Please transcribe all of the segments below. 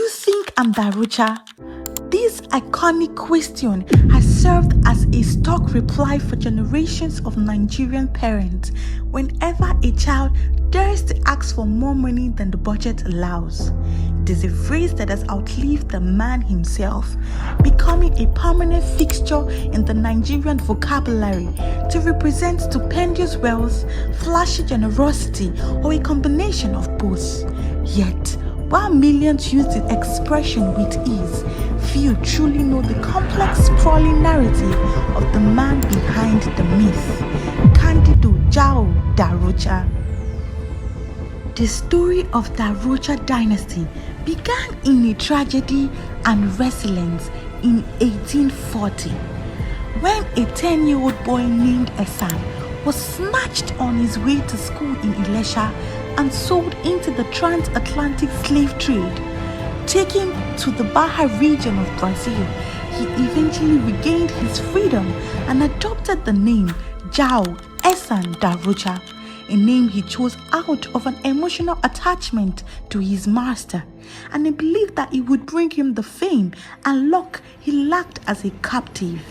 you think I'm Darocha? This iconic question has served as a stock reply for generations of Nigerian parents whenever a child dares to ask for more money than the budget allows. It is a phrase that has outlived the man himself, becoming a permanent fixture in the Nigerian vocabulary to represent stupendous wealth, flashy generosity, or a combination of both. Yet, while millions use the expression with ease, few truly know the complex, sprawling narrative of the man behind the myth, Candido Jao Darocha. The story of Darocha dynasty began in a tragedy and resilience in 1840, when a 10-year-old boy named Esan was snatched on his way to school in Ilesha and sold into the transatlantic slave trade. Taken to the Baja region of Brazil, he eventually regained his freedom and adopted the name Jao Esan Darocha, a name he chose out of an emotional attachment to his master and a belief that it would bring him the fame and luck he lacked as a captive.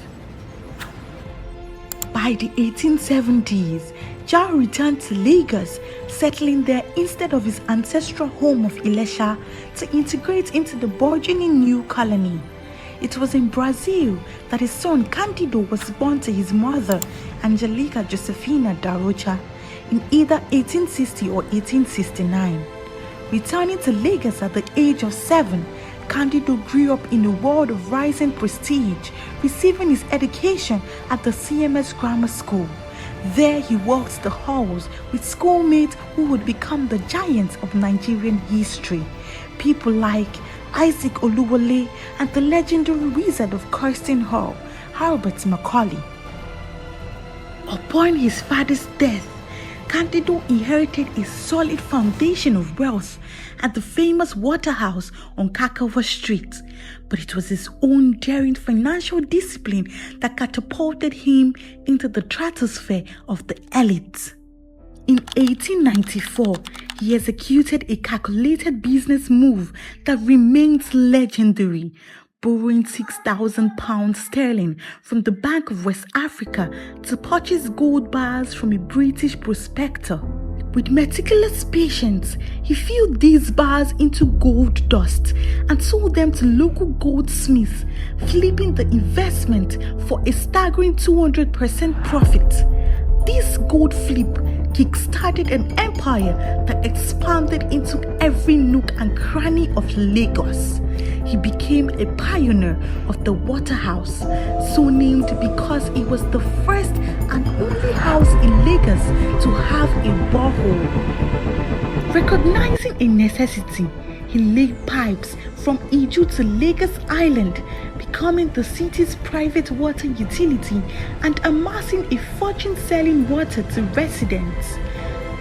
By the 1870s, Jao returned to Lagos, settling there instead of his ancestral home of Ilesha to integrate into the burgeoning new colony. It was in Brazil that his son Candido was born to his mother, Angelica Josefina Darocha, in either 1860 or 1869. Returning to Lagos at the age of 7, Candido grew up in a world of rising prestige, receiving his education at the CMS Grammar School. There he walked the halls with schoolmates who would become the giants of Nigerian history. People like Isaac Oluwole and the legendary wizard of Kirsten Hall, Herbert Macaulay. Upon his father's death, Candido inherited a solid foundation of wealth at the famous Waterhouse on Kakawa Street, but it was his own daring financial discipline that catapulted him into the stratosphere of the elite. In 1894, he executed a calculated business move that remains legendary, borrowing £6,000 sterling from the Bank of West Africa to purchase gold bars from a British prospector. With meticulous patience, he filled these bars into gold dust and sold them to local goldsmiths, flipping the investment for a staggering 200% profit. This gold flip kick-started an empire that expanded into every nook and cranny of Lagos. He became a pioneer of the Waterhouse, so named because it was the first and only house in Lagos to have a borehole. Recognizing a necessity, he laid pipes from Iju to Lagos Island, becoming the city's private water utility and amassing a fortune selling water to residents.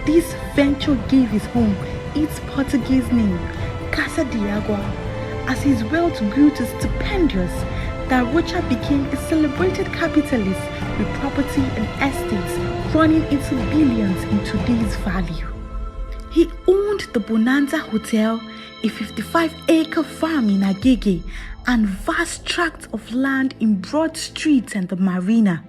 This venture gave his home its Portuguese name, Casa de Agua. As his wealth grew to stupendous, Darocha became a celebrated capitalist with property and estates running into billions in today's value. He owned the Bonanza Hotel, a 55-acre farm in Agege, and vast tracts of land in Broad Street and the Marina.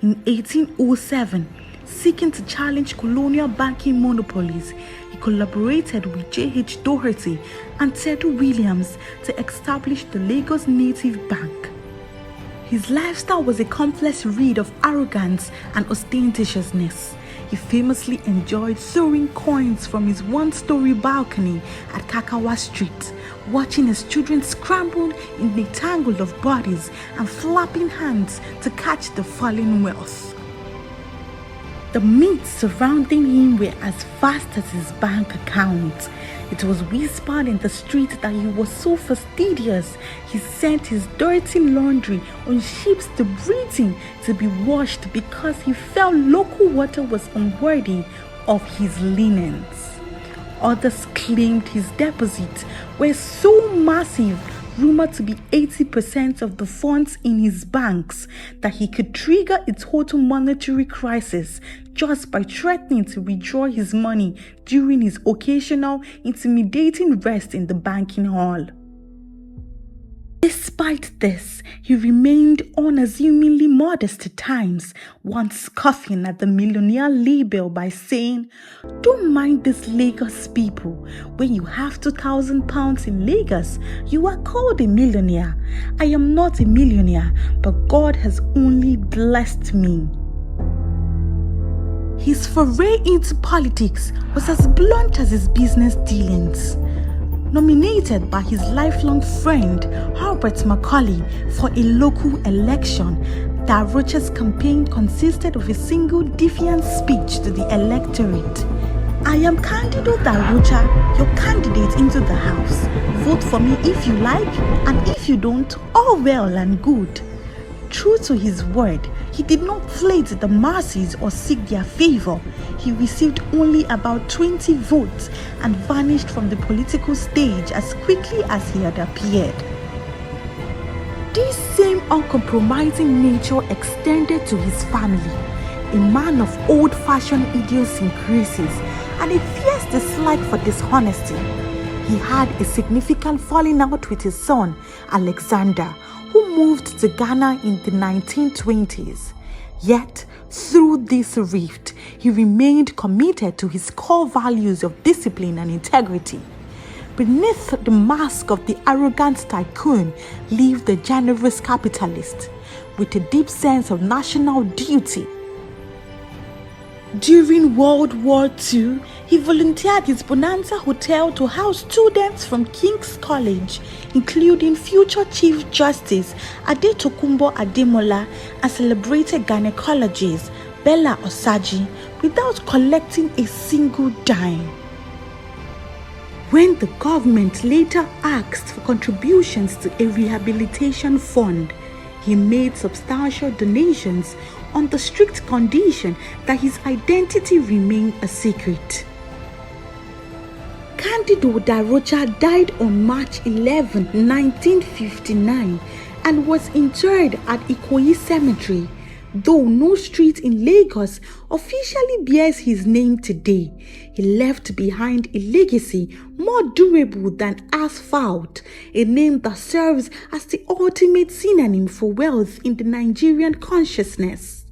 In 1807, seeking to challenge colonial banking monopolies, he collaborated with J.H. Doherty and Tedu Williams to establish the Lagos Native Bank. His lifestyle was a complex read of arrogance and ostentatiousness. He famously enjoyed throwing coins from his one-story balcony at Kakawa Street, watching his children scramble in a tangle of bodies and flapping hands to catch the falling wealth. The myths surrounding him were as vast as his bank account. It was whispered in the street that he was so fastidious, he sent his dirty laundry on ships to Britain to be washed because he felt local water was unworthy of his linens. Others claimed his deposits were so massive, rumored to be 80% of the funds in his banks, that he could trigger a total monetary crisis just by threatening to withdraw his money during his occasional intimidating rest in the banking hall. Despite this, he remained unassumingly modest at times, once scoffing at the millionaire label by saying, "Don't mind these Lagos people. When you have £2,000 in Lagos, you are called a millionaire. I am not a millionaire, but God has only blessed me." His foray into politics was as blunt as his business dealings. Nominated by his lifelong friend Herbert Macaulay for a local election, Darocha's campaign consisted of a single defiant speech to the electorate. "I am Candido Darocha, your candidate into the House. Vote for me if you like, and if you don't, all well and good." True to his word, he did not flit the masses or seek their favor. He received only about 20 votes and vanished from the political stage as quickly as he had appeared. This same uncompromising nature extended to his family, a man of old-fashioned idiosyncrasies and a fierce dislike for dishonesty. He had a significant falling out with his son, Alexander, who moved to Ghana in the 1920s. Yet, through this rift, he remained committed to his core values of discipline and integrity. Beneath the mask of the arrogant tycoon lived the generous capitalist, with a deep sense of national duty. During World War II, he volunteered his Bonanza Hotel to house students from King's College, including future Chief Justice Adetokunbo Ademola and celebrated gynecologist Bella Osaji, without collecting a single dime. When the government later asked for contributions to a rehabilitation fund, he made substantial donations on the strict condition that his identity remained a secret. Candido Darocha died on March 11, 1959 and was interred at Ikoyi Cemetery, though no street in Lagos officially bears his name today. He left behind a legacy more durable than asphalt, a name that serves as the ultimate synonym for wealth in the Nigerian consciousness.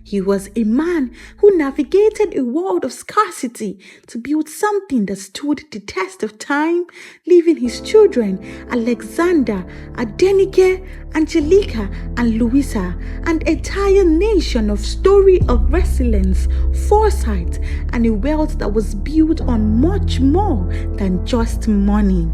He was a man who navigated a world of scarcity to build something that stood the test of time, leaving his children, Alexander, Adenike, Angelica, and Louisa, an entire nation of story of resilience, foresight, and a wealth that was built on much more than just money.